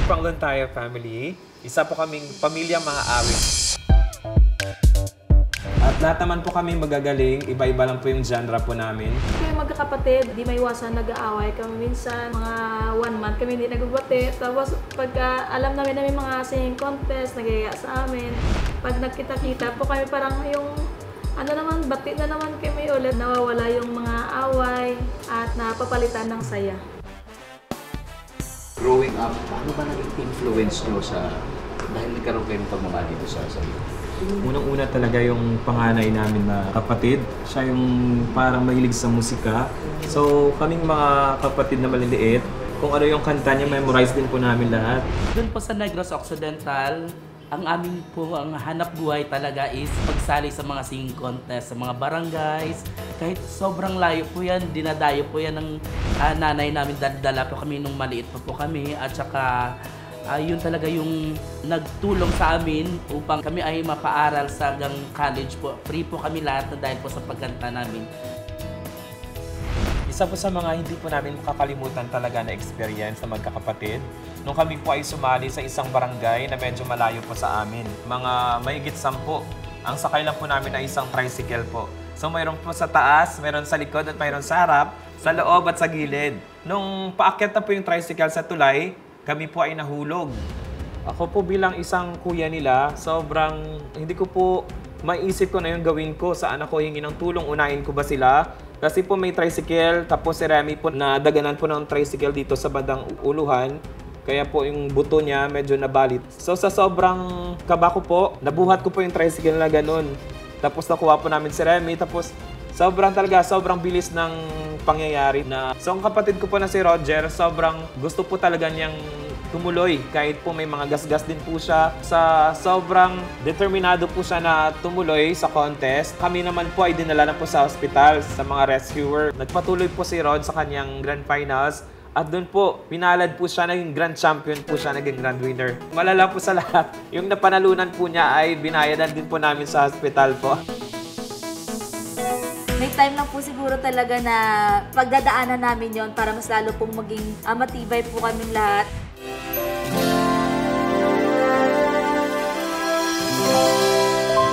Panglantaya family. Isa po kaming pamilyang mga awit. At lahat naman po kami magagaling. Iba-iba lang po yung genre po namin. Kami magkakapatid, di may iwasan nag-aaway kami minsan. Mga 1 month kami hindi nagbabate. Tapos pagka alam namin na may mga singing contest, nagaya sa amin. Pag nagkita-kita po kami parang yung ano naman, bati na naman kami ulit. Nawawala yung mga away at napapalitan ng saya. Growing up, paano ba naging influence nyo sa, dahil nagkaroon kayo ng pagmamahal dito sa iyo? Unang-una talaga yung panganay namin na kapatid. Siya yung parang mahilig sa musika. So kaming mga kapatid na maliliit, kung ano yung kanta niya, memorize din po namin lahat. Doon po sa Negros Occidental, ang amin po, ang hanap buhay talaga is pagsali sa mga singing contest, sa mga barangays. Kahit sobrang layo po yan, dinadayo po yan ng nanay namin, dala po kami nung maliit pa po kami. At saka, yun talaga yung nagtulong sa amin upang kami ay mapaaral sa hanggang college po. Free po kami lahat na dahil po sa pagkanta namin. Isa po sa mga hindi po namin makakalimutan talaga na experience na magkakapatid. Nung kami po ay sumali sa isang barangay na medyo malayo po sa amin. Mga mahigit 10. Ang sakay lang po namin ay isang tricycle po. So mayroon po sa taas, mayroon sa likod at mayroon sa harap, sa loob at sa gilid. Nung paakyat na po yung tricycle sa tulay, kami po ay nahulog. Ako po bilang isang kuya nila, sobrang hindi ko po maisip ko na yung gawin ko. Saan ako hingi ng tulong, unahin ko ba sila? Kasi po may tricycle, tapos si Remy po nadaganan po ng tricycle dito sa bandang uluhan. Kaya po yung buto niya medyo nabalit. So sa sobrang kaba ko po, nabuhat ko po yung tricycle na ganun. Tapos nakuha po namin si Remy, tapos sobrang bilis ng pangyayari na. So ang kapatid ko po na si Roger, sobrang gusto po talaga niyang tumuloy kahit po may mga gasgas din po siya. Sa sobrang determinado po siya na tumuloy sa contest. Kami naman po ay dinala na po sa hospital sa mga rescuer. Nagpatuloy po si Rod sa kanyang grand finals. At doon po, pinalad po siya, naging grand champion po siya, naging grand winner. Malala po sa lahat, yung napanalunan po niya ay binayadan din po namin sa hospital po. May time lang po siguro talaga na pagdadaanan namin yon para mas lalo pong maging matibay po kaming lahat.